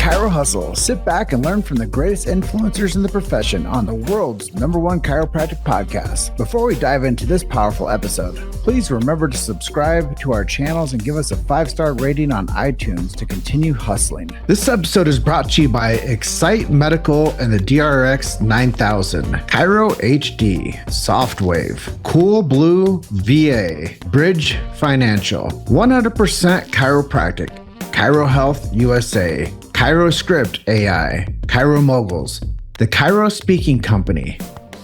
Chiro Hustle. Sit back and learn from the greatest influencers in the profession on the world's #1 chiropractic podcast. Before we dive into this powerful episode, please remember to subscribe to our channels and give us a 5-star rating on iTunes to continue hustling. This episode is brought to you by Excite Medical and the DRX 9000, Chiro HD, Softwave, Cool Blue VA, Bridge Financial, 100% Chiropractic, Chiro Health USA, Chiro Script AI, Chiro Moguls, the Chiro Speaking Company,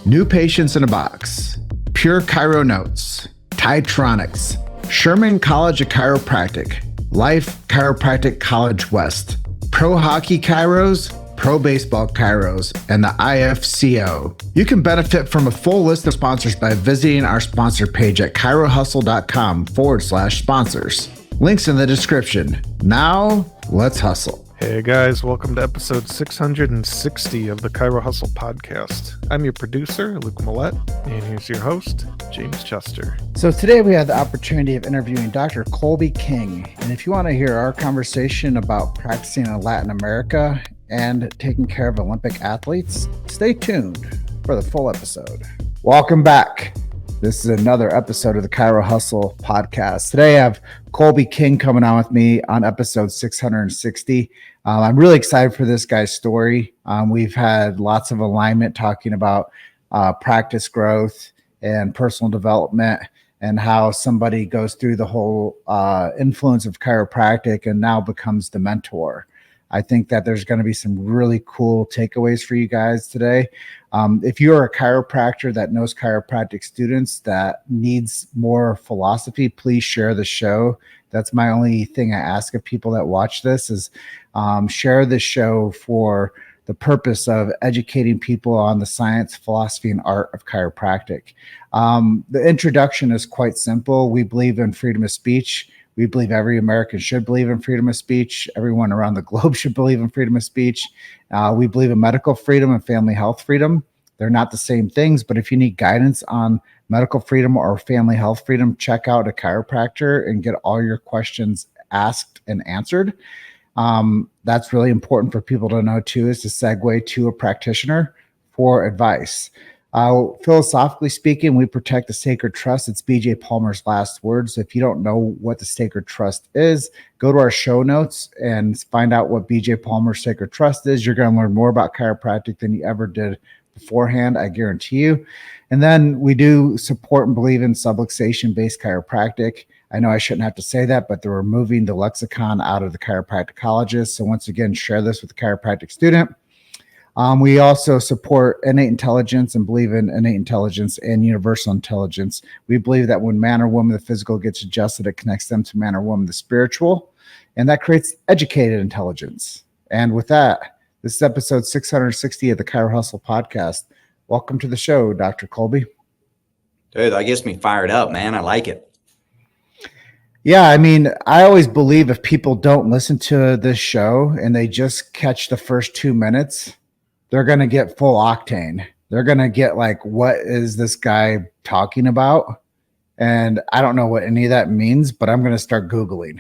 New Patients in a Box, Pure Chiro Notes, Titronics, Sherman College of Chiropractic, Life Chiropractic College West, Pro Hockey Chiros, Pro Baseball Chiros, and the IFCO. You can benefit from a full list of sponsors by visiting our sponsor page at chirohustle.com/sponsors. Links in the description. Now, let's hustle. Hey guys, welcome to episode 660 of the Chiro Hustle podcast. I'm your producer, Luke Millette, and here's your host, James Chester. So today we had the opportunity of interviewing Dr. Colby King. And if you want to hear our conversation about practicing in Latin America and taking care of Olympic athletes, stay tuned for the full episode. Welcome back. This is another episode of the Chiro Hustle podcast. Today I have Colby King coming on with me on episode 660. I'm really excited for this guy's story. We've had lots of alignment talking about practice growth and personal development and how somebody goes through the whole influence of chiropractic and now becomes the mentor. I think that there's going to be some really cool takeaways for you guys today. If you're a chiropractor that knows chiropractic students that needs more philosophy, please share the show. That's my only thing I ask of people that watch this is share the show for the purpose of educating people on the science, philosophy, and art of chiropractic. The introduction is quite simple. We believe in freedom of speech. We believe every American should believe in freedom of speech. Everyone around the globe should believe in freedom of speech. We believe in medical freedom and family health freedom. They're not the same things, but if you need guidance on medical freedom or family health freedom, check out a chiropractor and get all your questions asked and answered. That's really important for people to know too, is to segue to a practitioner for advice. Philosophically speaking, we protect the sacred trust. It's BJ Palmer's last words. If you don't know what the sacred trust is, go to our show notes and find out what BJ Palmer's sacred trust is. You're going to learn more about chiropractic than you ever did beforehand, I guarantee you. And then we do support and believe in subluxation-based chiropractic. I know I shouldn't have to say that, but they're removing the lexicon out of the chiropractic colleges. So once again, share this with a chiropractic student. We also support innate intelligence and believe in innate intelligence and universal intelligence. We believe that when man or woman, the physical gets adjusted, it connects them to man or woman, the spiritual, and that creates educated intelligence. And with that, this is episode 660 of the Chiro Hustle podcast. Welcome to the show, Dr. Colby. Dude, that gets me fired up, man. I like it. Yeah, I mean, I always believe if people don't listen to this show and they just catch the first 2 minutes, they're going to get full octane. They're going to get like, what is this guy talking about? And I don't know what any of that means, but I'm going to start Googling.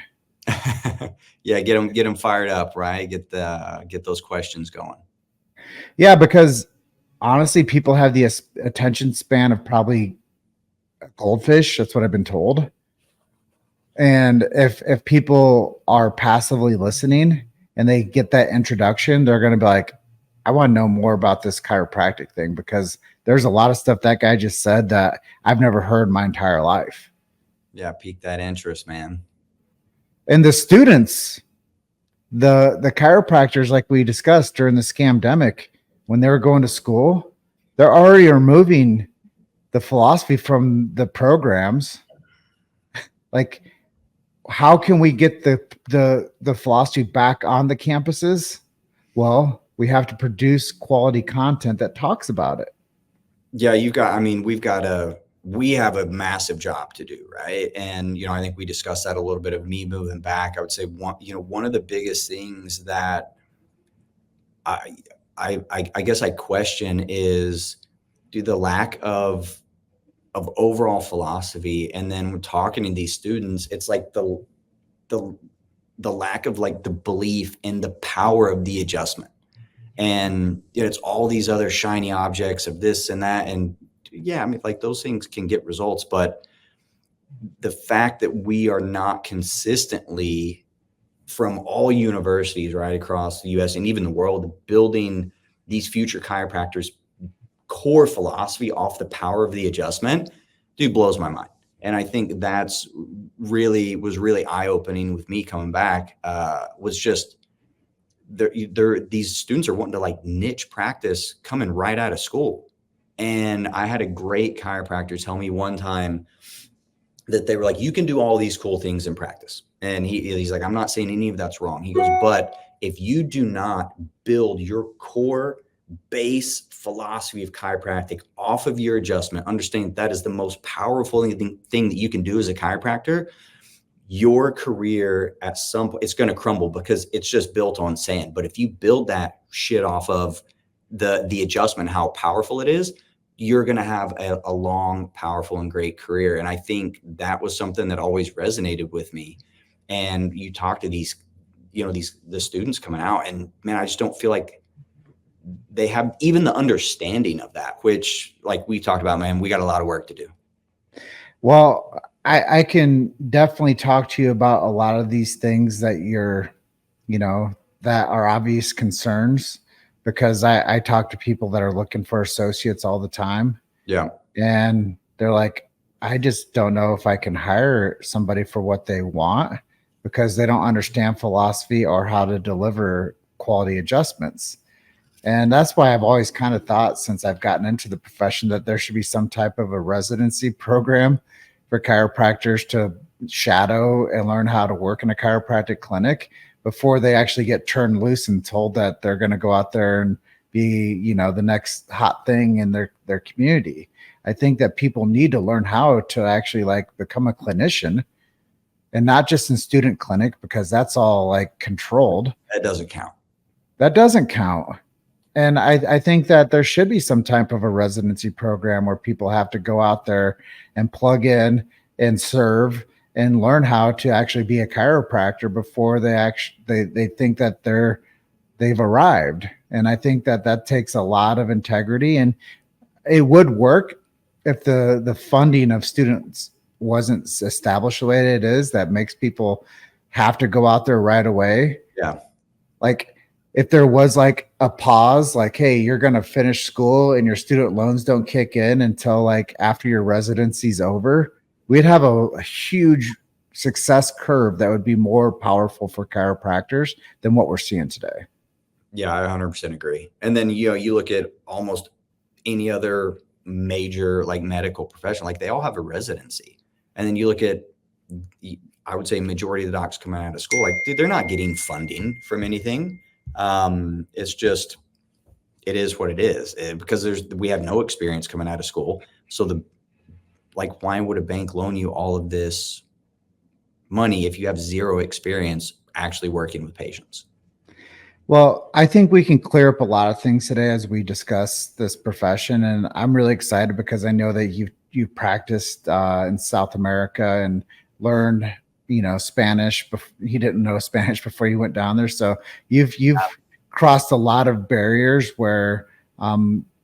Yeah, get them fired up, right? Get those questions going. Yeah, because honestly, people have the attention span of probably a goldfish. That's what I've been told. And if people are passively listening and they get that introduction, they're going to be like, I want to know more about this chiropractic thing, because there's a lot of stuff that guy just said that I've never heard my entire life. Yeah, pique that interest, man. And the students, the chiropractors, like we discussed during the scamdemic, when they were going to school, they're already removing the philosophy from the programs. Like, how can we get the philosophy back on the campuses? Well, we have to produce quality content that talks about it. Yeah, we have a massive job to do, right? And, I think we discussed that a little bit of me moving back. I would say one of the biggest things that I guess I question is the lack of overall philosophy. And then we're talking to these students, it's like the the lack of like the belief in the power of the adjustment. And it's all these other shiny objects of this and that. And yeah, I mean, like those things can get results, but the fact that we are not consistently from all universities right across the US and even the world building these future chiropractors core philosophy off the power of the adjustment, dude, blows my mind. And I think was really eye-opening with me coming back, was just these students are wanting to like niche practice coming right out of school. And I had a great chiropractor tell me one time that they were like, you can do all these cool things in practice. And he's like, I'm not saying any of that's wrong. He goes, but if you do not build your core base philosophy of chiropractic off of your adjustment, understand that is the most powerful thing that you can do as a chiropractor, your career at some point, it's going to crumble because it's just built on sand. But if you build that shit off of the adjustment, how powerful it is, you're going to have a long, powerful, and great career. And I think that was something that always resonated with me. And you talk to these, the students coming out, and man, I just don't feel like they have even the understanding of that, which like we talked about, man, we got a lot of work to do. Well, I can definitely talk to you about a lot of these things that that are obvious concerns, because I talk to people that are looking for associates all the time. Yeah. And they're like, I just don't know if I can hire somebody for what they want because they don't understand philosophy or how to deliver quality adjustments. And that's why I've always kind of thought, since I've gotten into the profession, that there should be some type of a residency program for chiropractors to shadow and learn how to work in a chiropractic clinic before they actually get turned loose and told that they're going to go out there and be, the next hot thing in their community. I think that people need to learn how to actually like become a clinician, and not just in student clinic, because that's all like controlled. That doesn't count. That doesn't count. And I think that there should be some type of a residency program where people have to go out there and plug in and serve and learn how to actually be a chiropractor before they think that they've arrived. And I think that takes a lot of integrity, and it would work if the funding of students wasn't established the way it is, that makes people have to go out there right away. Yeah. Like if there was like a pause, like, hey, you're going to finish school and your student loans don't kick in until like after your residency's over, we'd have a huge success curve that would be more powerful for chiropractors than what we're seeing today. Yeah, I 100% agree. And then, you look at almost any other major like medical profession, like they all have a residency. And then you look at, I would say majority of the docs coming out of school, like, dude, they're not getting funding from anything. It's just, it is what it is, because we have no experience coming out of school. So why would a bank loan you all of this money if you have zero experience actually working with patients? Well, I think we can clear up a lot of things today as we discuss this profession. And I'm really excited because I know that you've practiced in South America and learned, Spanish. He didn't know Spanish before you went down there. So you've crossed a lot of barriers where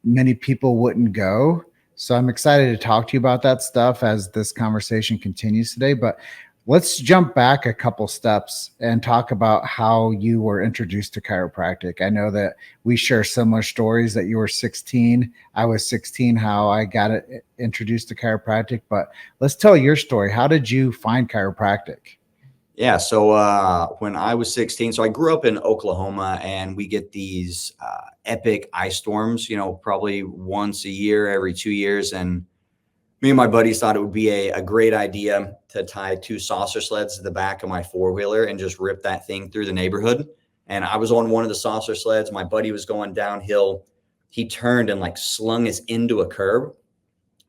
many people wouldn't go. So I'm excited to talk to you about that stuff as this conversation continues today. But let's jump back a couple steps and talk about how you were introduced to chiropractic. I know that we share similar stories, that you were 16. I was 16, how I got introduced to chiropractic. But let's tell your story. How did you find chiropractic? Yeah. So when I was 16, so I grew up in Oklahoma, and we get these epic ice storms, probably once a year, every 2 years. And me and my buddies thought it would be a great idea to tie 2 saucer sleds to the back of my 4-wheeler and just rip that thing through the neighborhood. And I was on one of the saucer sleds. My buddy was going downhill. He turned and like slung us into a curb.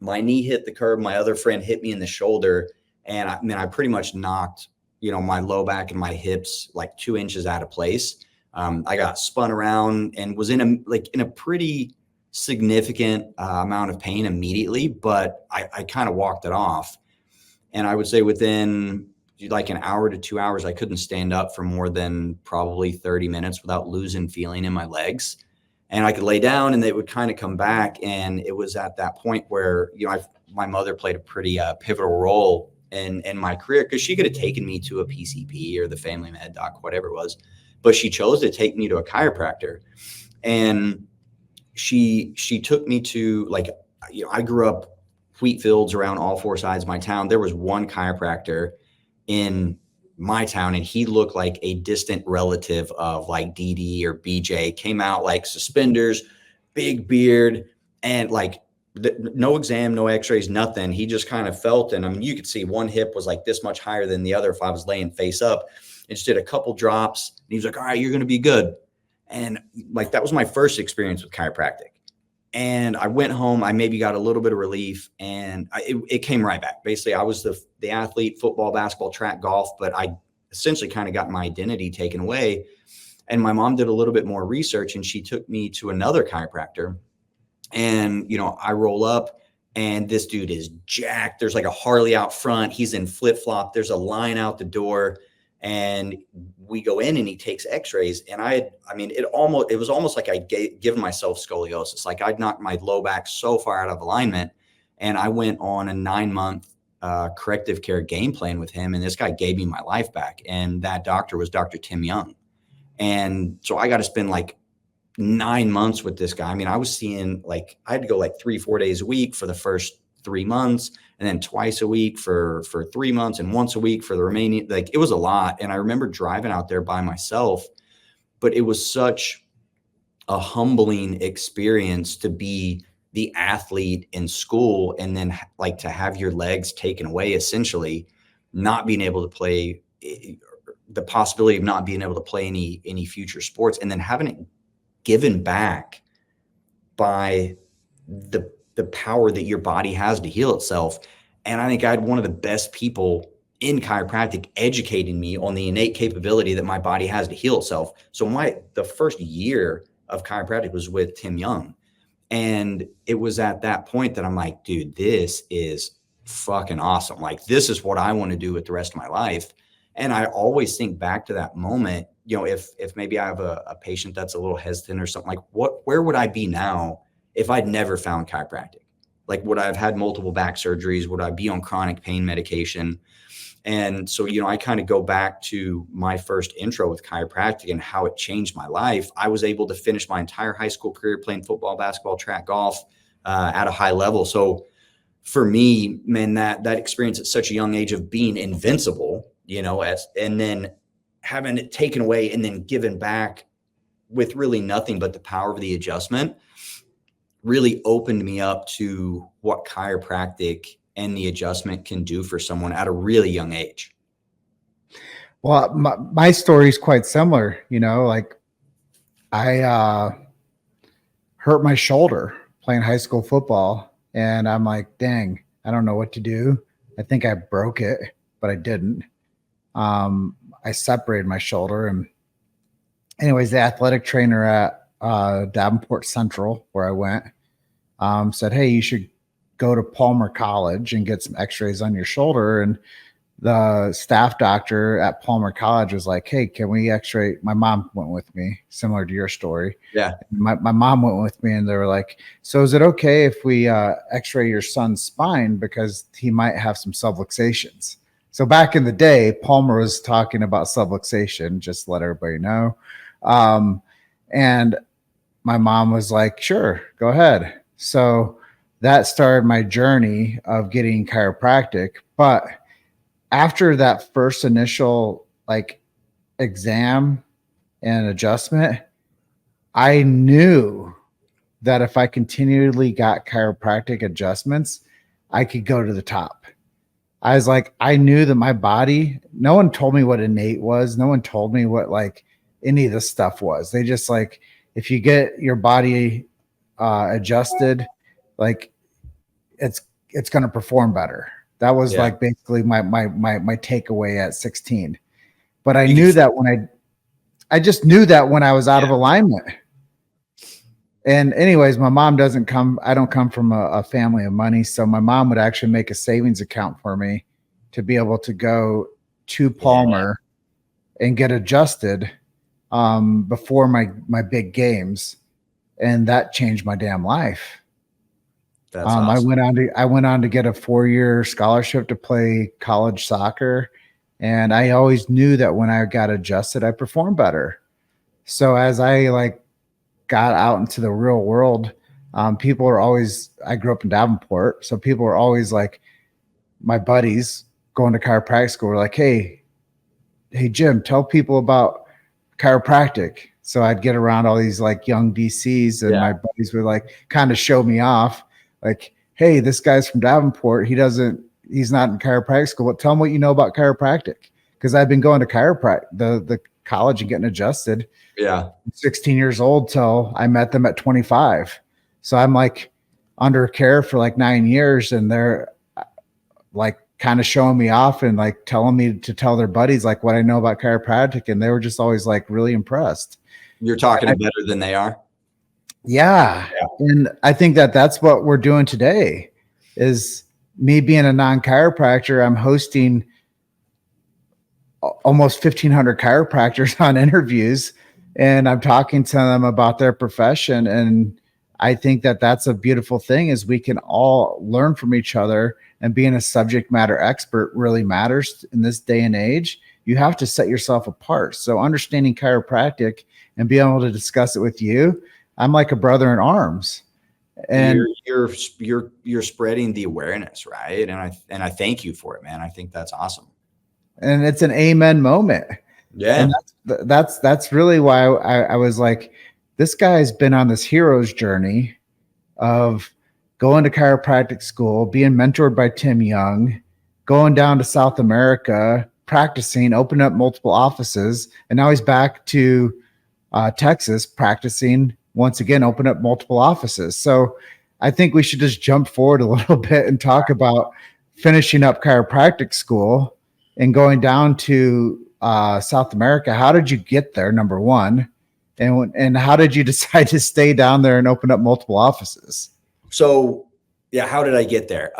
My knee hit the curb. My other friend hit me in the shoulder. And I pretty much knocked, my low back and my hips like 2 inches out of place. I got spun around and was in a pretty significant amount of pain immediately, but I kind of walked it off. And I would say within like an hour to 2 hours, I couldn't stand up for more than probably 30 minutes without losing feeling in my legs. And I could lay down and they would kind of come back. And it was at that point where, my mother played a pretty pivotal role in my career, because she could have taken me to a PCP or the family med doc, whatever it was, but she chose to take me to a chiropractor. And she took me to, like, I grew up wheat fields around all four sides of my town. There was one chiropractor in my town, and he looked like a distant relative of like DD or BJ. Came out like suspenders, big beard, and like no exam, no x-rays, nothing. He just kind of felt, and I mean, you could see one hip was like this much higher than the other if I was laying face up. And just did a couple drops, and he was like, all right, you're going to be good. And like, that was my first experience with chiropractic. And I went home, I maybe got a little bit of relief, and it came right back. Basically, I was the athlete, football, basketball, track, golf, but I essentially kind of got my identity taken away. And my mom did a little bit more research, and she took me to another chiropractor. And, I roll up, and this dude is jacked. There's like a Harley out front. He's in flip-flop. There's a line out the door. And we go in, and he takes x-rays. And it was almost like I'd given myself scoliosis. Like, I'd knocked my low back so far out of alignment. And I went on a 9-month corrective care game plan with him. And this guy gave me my life back. And that doctor was Dr. Tim Young. And so I got to spend like 9 months with this guy. I mean, I was seeing, like, I had to go like 3-4 days a week for the first 3 months, and then twice a week for 3 months, and once a week for the remaining. Like, it was a lot. And I remember driving out there by myself, but it was such a humbling experience to be the athlete in school, and then like to have your legs taken away, essentially not being able to play, the possibility of not being able to play any future sports, and then having it given back by the power that your body has to heal itself. And I think I had one of the best people in chiropractic educating me on the innate capability that my body has to heal itself. So the first year of chiropractic was with Tim Young. And it was at that point that I'm like, dude, this is fucking awesome. Like, this is what I want to do with the rest of my life. And I always think back to that moment, if maybe I have a patient that's a little hesitant or something, like, where would I be now if I'd never found chiropractic? Like, would I have had multiple back surgeries? Would I be on chronic pain medication? And so, I kind of go back to my first intro with chiropractic and how it changed my life. I was able to finish my entire high school career playing football, basketball, track, golf at a high level. So for me, man, that experience at such a young age of being invincible, and then having it taken away and then given back with really nothing but the power of the adjustment, really opened me up to what chiropractic and the adjustment can do for someone at a really young age. Well, my story is quite similar. Like, I hurt my shoulder playing high school football, and I'm like, dang, I don't know what to do. I think I broke it, but I didn't. I separated my shoulder, and anyways, the athletic trainer at Davenport Central, where I went, said, hey, you should go to Palmer College and get some x-rays on your shoulder. And the staff doctor at Palmer College was like, hey, can we x-ray? My mom went with me, similar to your story. Yeah. My mom went with me, and they were like, so is it okay if we x-ray your son's spine, because he might have some subluxations? So back in the day, Palmer was talking about subluxation, just to let everybody know. And my mom was like, sure, go ahead. So that started my journey of getting chiropractic. But after that first initial exam and adjustment, I knew that if I continually got chiropractic adjustments, I could go to the top. I was like, I knew that my body, no one told me what innate was. No one told me what any of this stuff was. They just if you get your body adjusted, it's going to perform better. That was basically my takeaway at 16. But I knew that I just knew that when I was out of alignment. And anyways, my mom I don't come from a family of money. So my mom would actually make a savings account for me to be able to go to Palmer and get adjusted before my big games, and that changed my damn life. That's awesome. I went on to get a 4-year scholarship to play college soccer, and I always knew that when I got adjusted, I performed better. So as I like got out into the real world, people are always. I grew up in Davenport, so people are always like, my buddies going to chiropractic school were like, hey Jim, tell people about chiropractic. So I'd get around all these like young DCs, and my buddies would like kind of show me off, like, hey, this guy's from Davenport. He's not in chiropractic school, but tell him what you know about chiropractic. Because I've been going to chiropractic, the college, and getting adjusted. 16 years old till I met them at 25. So I'm like under care for like 9 years, and they're like kind of showing me off and like telling me to tell their buddies like what I know about chiropractic. And they were just always like really impressed. You're talking better than they are. Yeah. And I think that that's what we're doing today is me being a non-chiropractor. I'm hosting almost 1,500 chiropractors on interviews, and I'm talking to them about their profession. And I think that that's a beautiful thing is we can all learn from each other, and being a subject matter expert really matters in this day and age. You have to set yourself apart. So understanding chiropractic and being able to discuss it with you, I'm like a brother in arms. And you're spreading the awareness, right? And I thank you for it, man. I think that's awesome. And it's an amen moment. Yeah. And that's really why I was like, this guy's been on this hero's journey of going to chiropractic school, being mentored by Tim Young, going down to South America, practicing, opening up multiple offices. And now he's back to Texas practicing once again, open up multiple offices. So I think we should just jump forward a little bit and talk about finishing up chiropractic school and going down to South America. How did you get there, number one? And how did you decide to stay down there and open up multiple offices? So, yeah, how did I get there?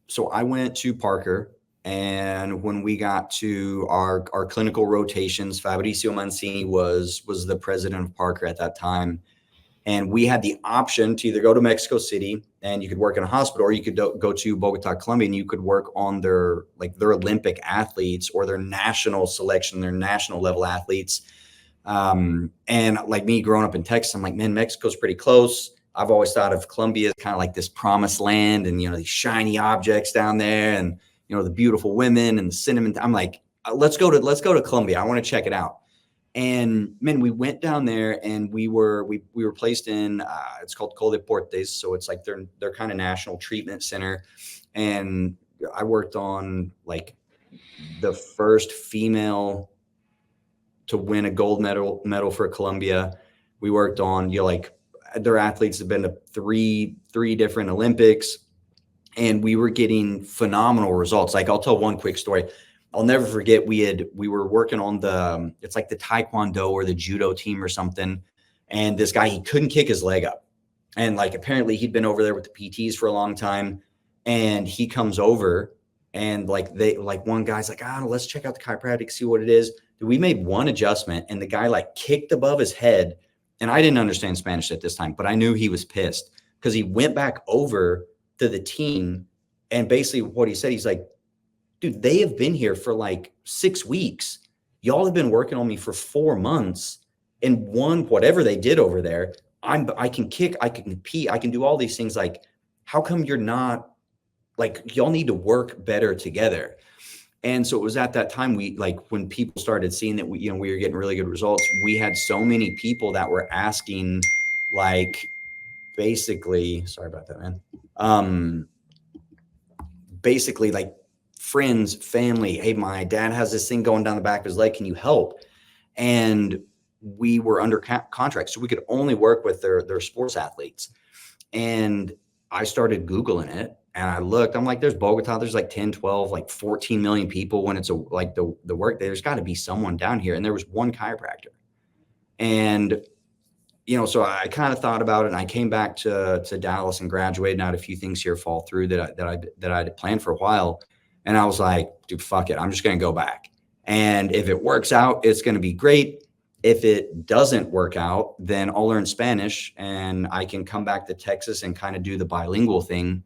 So I went to Parker, and when we got to our clinical rotations, Fabrizio Mancini was the president of Parker at that time. And we had the option to either go to Mexico City and you could work in a hospital, or you could go to Bogota, Colombia, and you could work on their Olympic athletes or their national selection, their national level athletes. And like me growing up in Texas, I'm like, man, Mexico's pretty close. I've always thought of Colombia as kind of like this promised land, and, these shiny objects down there, and, the beautiful women and the cinnamon. I'm like, let's go to Colombia. I want to check it out. And man, we went down there, and we were placed in, it's called Col Deportes. So it's like their kind of national treatment center. And I worked on like the first female to win a gold medal for Colombia. We worked on, their athletes have been to three different Olympics, and we were getting phenomenal results. Like, I'll tell one quick story. I'll never forget. We were working on it's like the Taekwondo or the judo team or something. And this guy, he couldn't kick his leg up. And like, apparently he'd been over there with the PTs for a long time. And he comes over, and one guy's like, let's check out the chiropractic, see what it is. We made one adjustment, and the guy like kicked above his head. And I didn't understand Spanish at this time, but I knew he was pissed because he went back over to the team. And basically what he said, he's like, dude, they have been here for like 6 weeks. Y'all have been working on me for 4 months, and whatever they did over there, I can kick, I can compete, I can do all these things. Like, how come you're not, like, y'all need to work better together? And so it was at that time, when people started seeing that we were getting really good results, we had so many people that were asking, like, basically, sorry about that, man. Basically, like, friends, family, hey, my dad has this thing going down the back of his leg, can you help? And we were under contract, so we could only work with their sports athletes. And I started Googling it, and I looked, I'm like, there's Bogota, there's like 10, 12, like 14 million people. When it's the work, there's got to be someone down here. And there was one chiropractor. And, so I kind of thought about it, and I came back to Dallas and graduated, and I had a few things here fall through that I had planned for a while. And I was like, dude, fuck it. I'm just going to go back. And if it works out, it's going to be great. If it doesn't work out, then I'll learn Spanish and I can come back to Texas and kind of do the bilingual thing.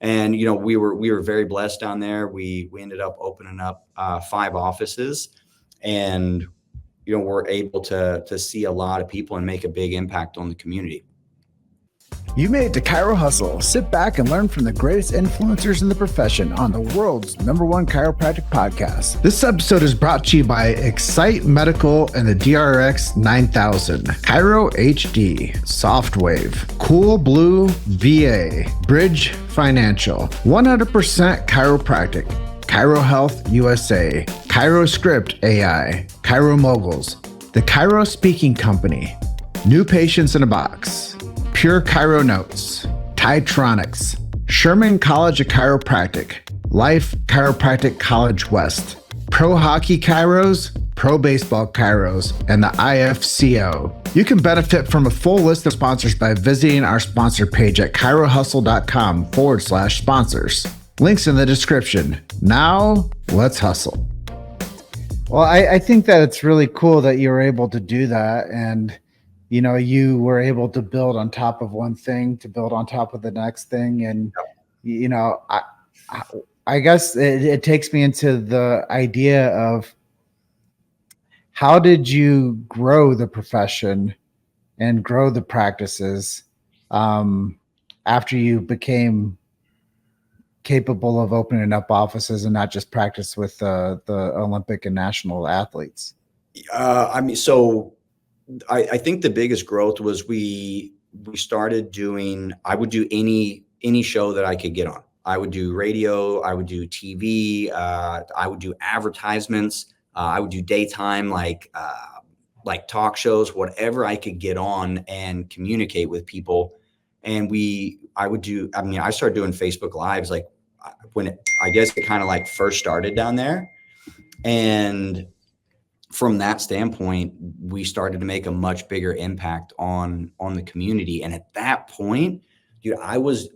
And, you know, we were very blessed down there. We ended up opening up 5 offices, and, you know, we're able to see a lot of people and make a big impact on the community. You made it to Chiro Hustle. Sit back and learn from the greatest influencers in the profession on the world's #1 chiropractic podcast. This episode is brought to you by Excite Medical and the DRX 9000, Chiro HD, Softwave, Cool Blue VA, Bridge Financial, 100% Chiropractic, Chiro Health USA, Chiro Script AI, Chiro Moguls, the Chiro Speaking Company, New Patients in a Box, Pure Chiro Notes, Titronics, Sherman College of Chiropractic, Life Chiropractic College West, Pro Hockey Chiros, Pro Baseball Chiros, and the IFCO. You can benefit from a full list of sponsors by visiting our sponsor page at chirohustle.com/sponsors. Links in the description. Now, let's hustle. Well, I think that it's really cool that you were able to do that, and you know, you were able to build on top of one thing to build on top of the next thing. And, you know, I guess it takes me into the idea of how did you grow the profession and grow the practices after you became capable of opening up offices and not just practice with the Olympic and national athletes? I mean, so I think the biggest growth was we started doing, I would do any show that I could get on. I would do radio, I would do TV, I would do advertisements, I would do daytime, like talk shows, whatever I could get on and communicate with people. And I started doing Facebook Lives, like when I guess it kind of like first started down there. And from that standpoint, we started to make a much bigger impact on the community. And at that point, dude, I was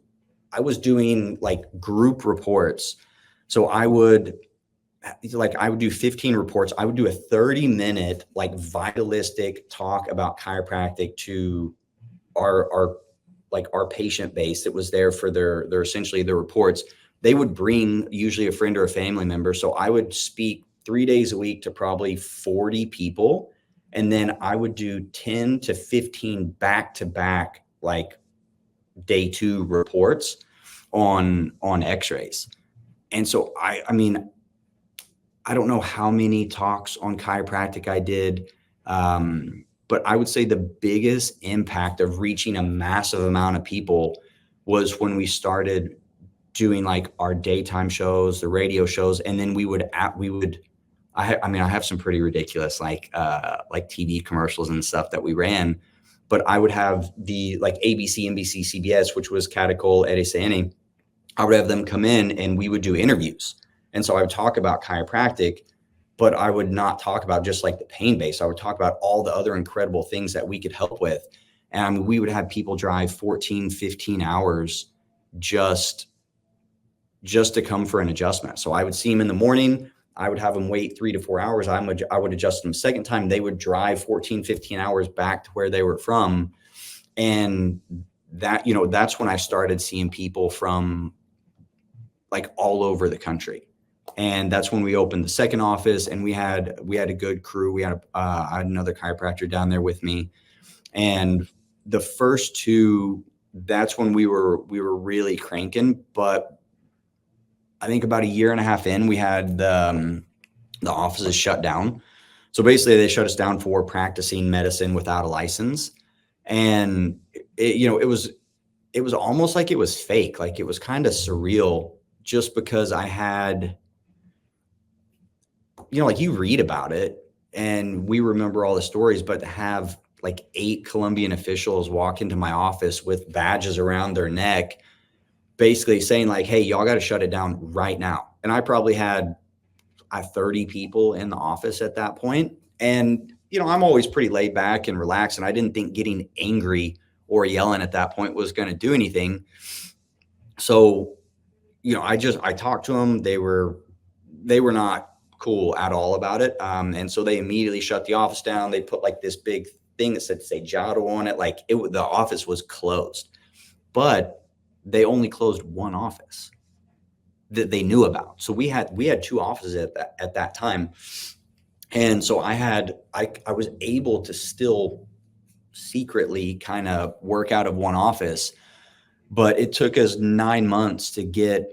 doing like group reports. So I would do 15 reports. I would do a 30-minute like vitalistic talk about chiropractic to our patient base that was there for their essentially their reports. They would bring usually a friend or a family member. So I would speak 3 days a week to probably 40 people. And then I would do 10 to 15 back-to-back, like day 2 reports on x-rays. And so I mean, I don't know how many talks on chiropractic I did. But I would say the biggest impact of reaching a massive amount of people was when we started doing like our daytime shows, the radio shows. And then I have some pretty ridiculous like TV commercials and stuff that we ran, but I would have the like ABC, NBC, CBS, which was Catacol, Edisani. I would have them come in and we would do interviews. And so I would talk about chiropractic, but I would not talk about just like the pain base. I would talk about all the other incredible things that we could help with. And I mean, we would have people drive 14, 15 hours just to come for an adjustment. So I would see them in the morning. I would have them wait 3 to 4 hours. I would adjust them second time. They would drive 14, 15 hours back to where they were from. And that, you know, that's when I started seeing people from like all over the country. And that's when we opened the second office, and we had a good crew. I had another chiropractor down there with me. And the first 2, that's when we were really cranking. But I think about 1.5 years in, we had the offices shut down. So basically they shut us down for practicing medicine without a license. And it was almost like it was fake. Like it was kind of surreal, just because I had, like you read about it and we remember all the stories, but to have like 8 Colombian officials walk into my office with badges around their neck, basically saying like, hey, y'all got to shut it down right now. And I probably had 30 people in the office at that point. And, I'm always pretty laid back and relaxed. And I didn't think getting angry or yelling at that point was going to do anything. So I talked to them. They were not cool at all about it. And so they immediately shut the office down. They put like this big thing that said Sejado on it. Like the office was closed, but they only closed one office that they knew about. So we had 2 offices at that time. And so I was able to still secretly kind of work out of one office, but it took us 9 months to get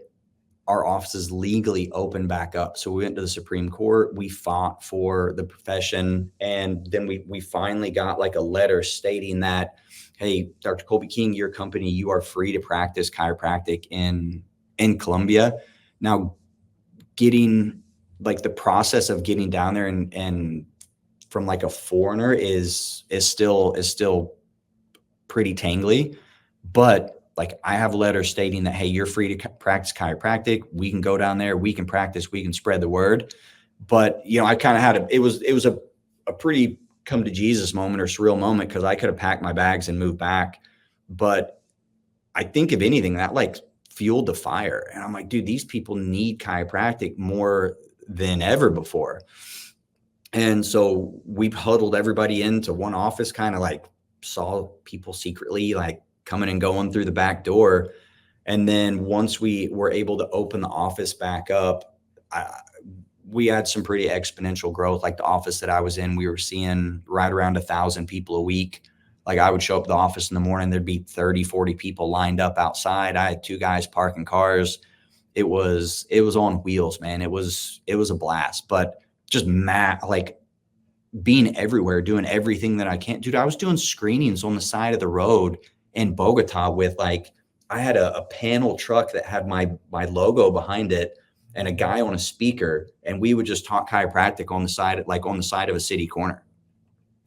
our offices legally opened back up. So we went to the Supreme Court, we fought for the profession, and then we finally got like a letter stating that, hey, Dr. Colby King, your company, you are free to practice chiropractic in Colombia. Now, getting like the process of getting down there and from like a foreigner is still pretty tangly, but like I have letters stating that, hey, you're free to practice chiropractic. We can go down there, we can practice, we can spread the word. But I kind of had it was a pretty come to Jesus moment or surreal moment, because I could have packed my bags and moved back. But I think if anything, that like fueled the fire. And I'm like, dude, these people need chiropractic more than ever before. And so we huddled everybody into one office, kind of like saw people secretly like coming and going through the back door. And then once we were able to open the office back up, we had some pretty exponential growth. Like the office that I was in, we were seeing right around 1,000 people a week. Like I would show up at the office in the morning, there'd be 30, 40 people lined up outside. I had 2 guys parking cars. It was on wheels, man. It was a blast, but just like being everywhere, doing everything that I can. Dude, I was doing screenings on the side of the road in Bogota with like, I had a panel truck that had my logo behind it and a guy on a speaker, and we would just talk chiropractic on the side of a city corner.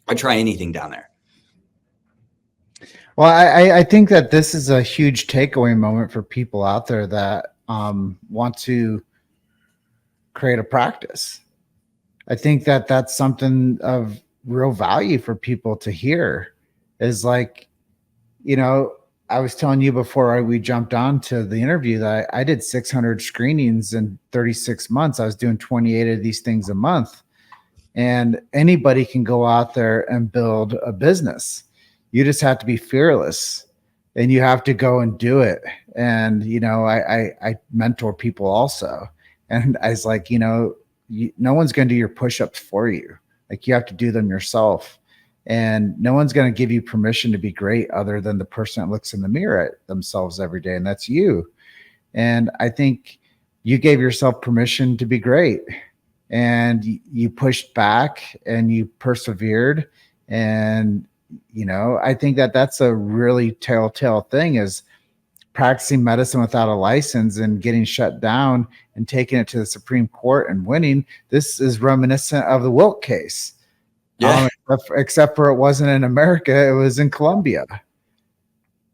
I'd try anything down there. Well, I think that this is a huge takeaway moment for people out there that want to create a practice. I think that that's something of real value for people to hear, is like, I was telling you before we jumped on to the interview that I did 600 screenings in 36 months. I was doing 28 of these things a month, and anybody can go out there and build a business. You just have to be fearless, and you have to go and do it. And, I mentor people also. And I was like, no one's going to do your push-ups for you. Like you have to do them yourself. And no one's going to give you permission to be great other than the person that looks in the mirror at themselves every day. And that's you. And I think you gave yourself permission to be great, and you pushed back and you persevered. And, I think that that's a really telltale thing, is practicing medicine without a license and getting shut down and taking it to the Supreme Court and winning. This is reminiscent of the Wilt case. Yeah. Except for it wasn't in America, it was in Colombia.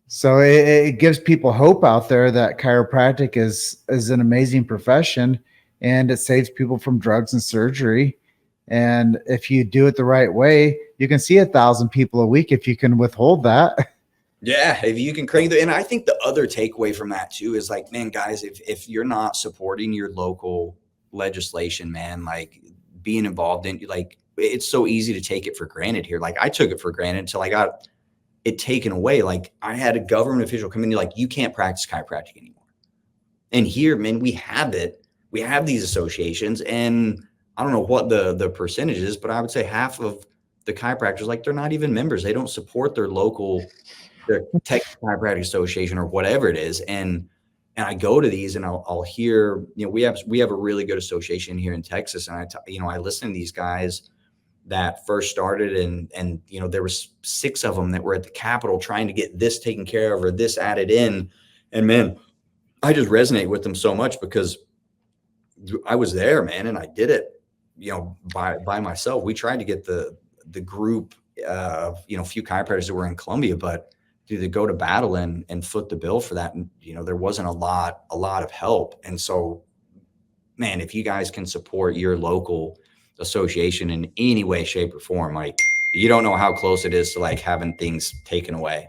So it gives people hope out there that chiropractic is an amazing profession, and it saves people from drugs and surgery. And if you do it the right way, you can see 1,000 people a week if you can withhold that. Yeah, if you can crank and I think the other takeaway from that too is like, man, guys, if you're not supporting your local legislation, man, like being involved in, like, it's so easy to take it for granted here. Like I took it for granted until I got it taken away. Like I had a government official come in, like, you can't practice chiropractic anymore. And here, man, we have it. We have these associations, and I don't know what the percentage is, but I would say half of the chiropractors, like, they're not even members. They don't support their Texas Chiropractic Association or whatever it is. And I go to these and I'll hear, we have a really good association here in Texas. And I listen to these guys that first started, and there was 6 of them that were at the Capitol trying to get this taken care of or this added in. And man, I just resonate with them so much because I was there, man, and I did it, by myself. We tried to get the group of, few chiropractors that were in Colombia, but to go to battle and foot the bill for that. And, there wasn't a lot of help. And so, man, if you guys can support your local association in any way, shape, or form, like, you don't know how close it is to like having things taken away.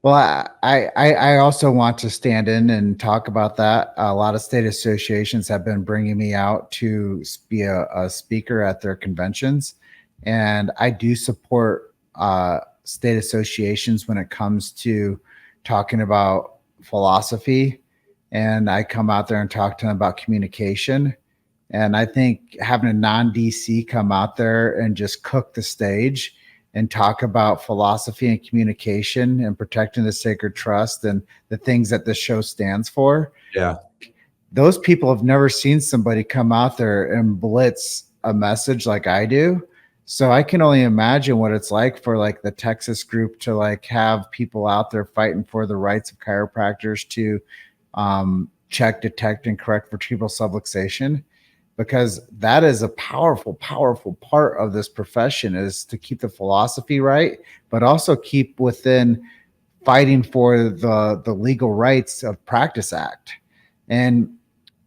Well, I also want to stand in and talk about that. A lot of state associations have been bringing me out to be a speaker at their conventions, and I do support state associations when it comes to talking about philosophy. And I come out there and talk to them about communication. And I think having a non-DC come out there and just cook the stage and talk about philosophy and communication and protecting the sacred trust and the things that this show stands for. Yeah. Those people have never seen somebody come out there and blitz a message like I do. So I can only imagine what it's like for like the Texas group to like have people out there fighting for the rights of chiropractors to check, detect, and correct vertebral subluxation, because that is a powerful, powerful part of this profession, is to keep the philosophy right, but also keep within fighting for the legal rights of Practice Act and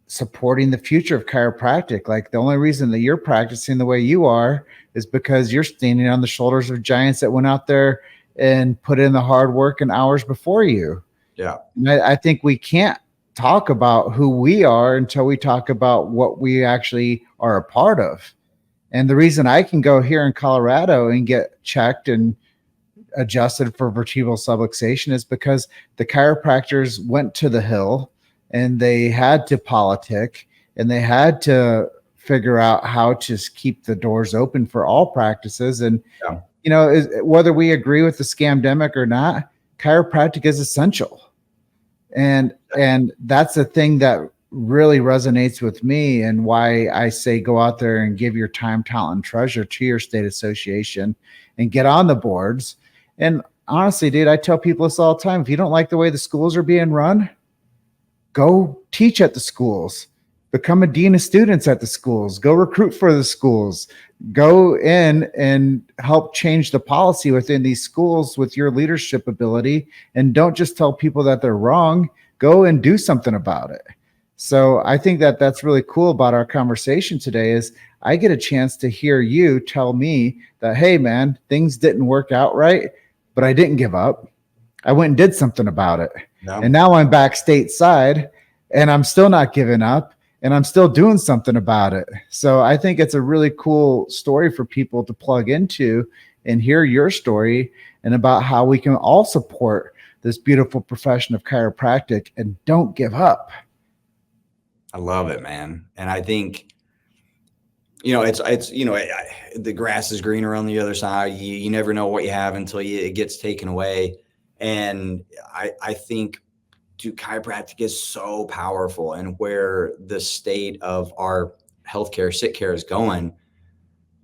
supporting the future of chiropractic. Like the only reason that you're practicing the way you are is because you're standing on the shoulders of giants that went out there and put in the hard work and hours before you. Yeah. And I think we can't talk about who we are until we talk about what we actually are a part of. And the reason I can go here in Colorado and get checked and adjusted for vertebral subluxation is because the chiropractors went to the Hill and they had to politic and they had to figure out how to keep the doors open for all practices. And, Yeah. you know, whether we agree with the scamdemic or not, chiropractic is essential. And that's the thing that really resonates with me, and why I say go out there and give your time, talent, and treasure to your state association and get on the boards. And honestly, dude, I tell people this all the time. If you don't like the way the schools are being run, go teach at the schools, become a dean of students at the schools, go recruit for the schools, go in and help change the policy within these schools with your leadership ability. And don't just tell people that they're wrong, go and do something about it. So I think that that's really cool about our conversation today is I get a chance to hear you tell me that, hey man, things didn't work out right, but I didn't give up. I went and did something about it. Yeah. And now I'm back stateside and I'm still not giving up and I'm still doing something about it. So I think it's a really cool story for people to plug into and hear your story and about how we can all support this beautiful profession of chiropractic and don't give up. I love it, man. And I think, it's the grass is greener on the other side. You never know what you have until it gets taken away. And I think, dude, chiropractic is so powerful, and where the state of our healthcare, sick care is going,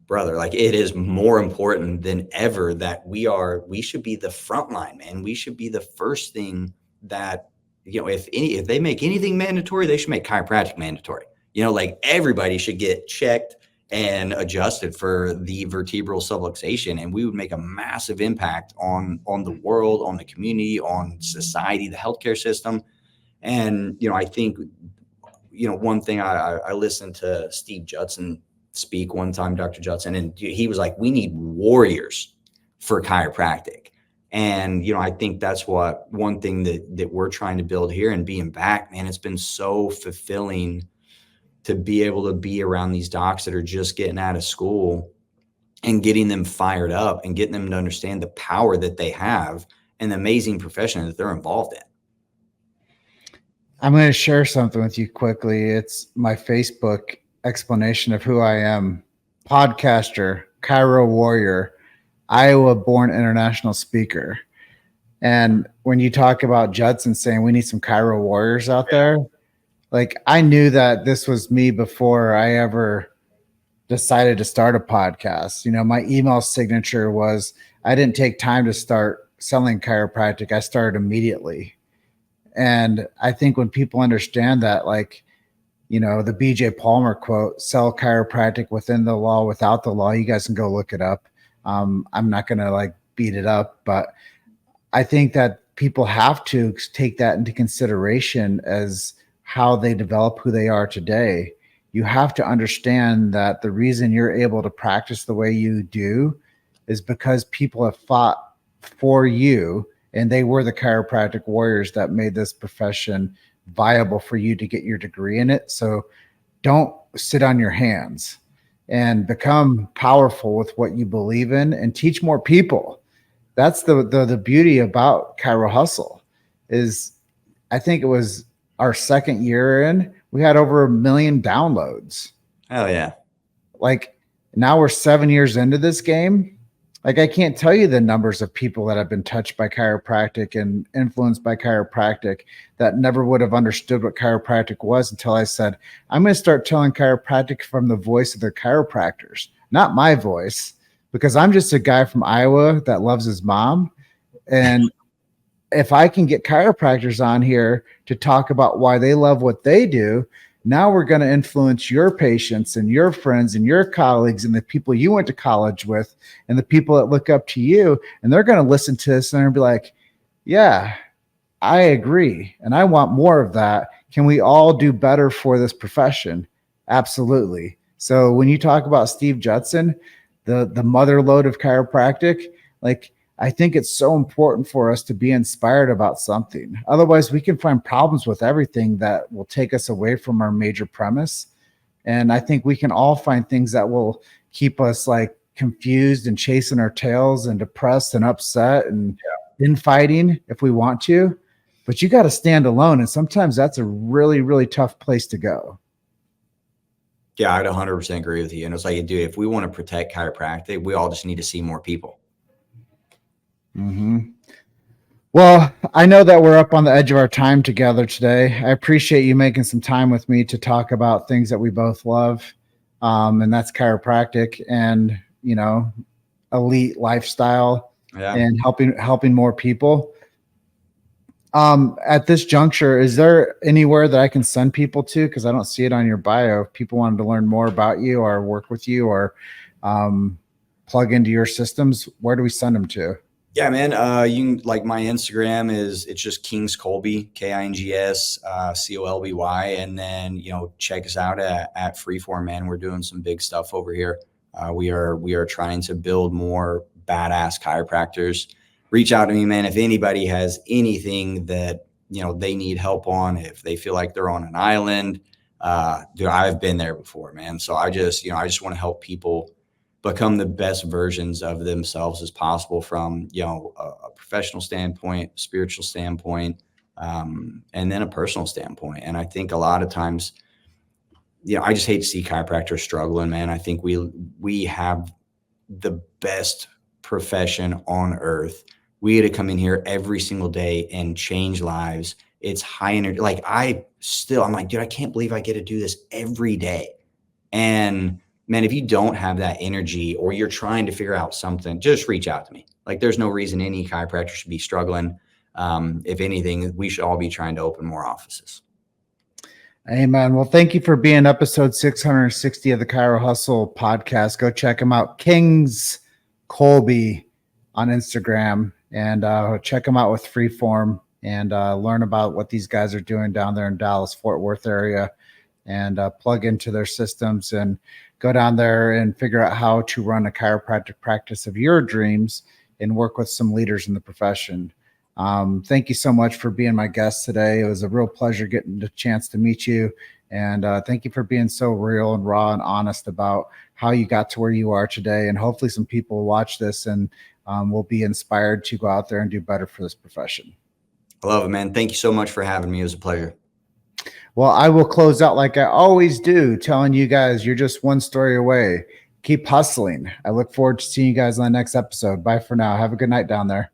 brother, like it is more important than ever that we should be the front line, man. We should be the first thing that, if they make anything mandatory, they should make chiropractic mandatory. Like everybody should get checked and adjusted for the vertebral subluxation, and we would make a massive impact on the world, on the community, on society, the healthcare system. And I think one thing, I listened to Steve Judson speak one time, Dr. Judson, and he was like, we need warriors for chiropractic. And I think that's one thing that we're trying to build here. And being back, man, it's been so fulfilling to be able to be around these docs that are just getting out of school and getting them fired up and getting them to understand the power that they have and the amazing profession that they're involved in. I'm going to share something with you quickly. It's my Facebook explanation of who I am. Podcaster, Chiro warrior, Iowa-born international speaker. And when you talk about Judson saying we need some Chiro warriors out there, like I knew that this was me before I ever decided to start a podcast. My email signature was, I didn't take time to start selling chiropractic. I started immediately. And I think when people understand that, like, the BJ Palmer quote, sell chiropractic within the law, without the law, you guys can go look it up. I'm not going to beat it up, but I think that people have to take that into consideration as how they develop who they are today. You have to understand that the reason you're able to practice the way you do is because people have fought for you and they were the chiropractic warriors that made this profession viable for you to get your degree in it. So don't sit on your hands and become powerful with what you believe in and teach more people. That's the beauty about Chiro Hustle is I think it was our second year in, we had over 1 million downloads. Hell yeah. Like now we're 7 years into this game. Like I can't tell you the numbers of people that have been touched by chiropractic and influenced by chiropractic that never would have understood what chiropractic was until I said, I'm going to start telling chiropractic from the voice of the chiropractors, not my voice, because I'm just a guy from Iowa that loves his mom. And if I can get chiropractors on here to talk about why they love what they do, now we're going to influence your patients and your friends and your colleagues and the people you went to college with and the people that look up to you. And they're going to listen to this and they're going to be like, yeah, I agree. And I want more of that. Can we all do better for this profession? Absolutely. So when you talk about Steve Judson, the mother lode of chiropractic, like I think it's so important for us to be inspired about something. Otherwise, we can find problems with everything that will take us away from our major premise. And I think we can all find things that will keep us like confused and chasing our tails and depressed and upset and infighting if we want to. But you got to stand alone. And sometimes that's a really, really tough place to go. Yeah, I'd 100% agree with you. And it's like, dude, if we want to protect chiropractic, we all just need to see more people. Mm-hmm. Well, I know that we're up on the edge of our time together today. I appreciate you making some time with me to talk about things that we both love. And that's chiropractic and, you know, elite lifestyle and helping more people. At this juncture, is there anywhere that I can send people to? Because I don't see it on your bio. If people wanted to learn more about you or work with you or plug into your systems, where do we send them to? Yeah, man. You can like my Instagram it's just Kings Colby, Kings Colby. And then, you know, check us out at Freeform, man. We're doing some big stuff over here. We are trying to build more badass chiropractors. Reach out to me, man. If anybody has anything that, you know, they need help on, if they feel like they're on an island, dude, I've been there before, man. So I just want to help people become the best versions of themselves as possible from, you know, a professional standpoint, spiritual standpoint, and then a personal standpoint. And I think a lot of times, you know, I just hate to see chiropractors struggling, man. I think we have the best profession on earth. We had to come in here every single day and change lives. It's high energy. Like I'm like, dude, I can't believe I get to do this every day. And man, if you don't have that energy or you're trying to figure out something, just reach out to me. Like there's no reason any chiropractor should be struggling. If anything, we should all be trying to open more offices. Amen. Well, thank you for being episode 660 of the Chiro Hustle podcast. Go check them out. Kings Colby on Instagram and check them out with Freeform and learn about what these guys are doing down there in Dallas, Fort Worth area and plug into their systems and go down there and figure out how to run a chiropractic practice of your dreams and work with some leaders in the profession. Thank you so much for being my guest today. It was a real pleasure getting the chance to meet you. And thank you for being so real and raw and honest about how you got to where you are today. And hopefully some people will watch this and will be inspired to go out there and do better for this profession. I love it, man. Thank you so much for having me. It was a pleasure. Well, I will close out like I always do, telling you guys you're just one story away. Keep hustling. I look forward to seeing you guys on the next episode. Bye for now. Have a good night down there.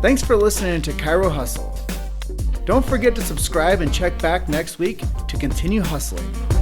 Thanks for listening to Chiro Hustle. Don't forget to subscribe and check back next week to continue hustling.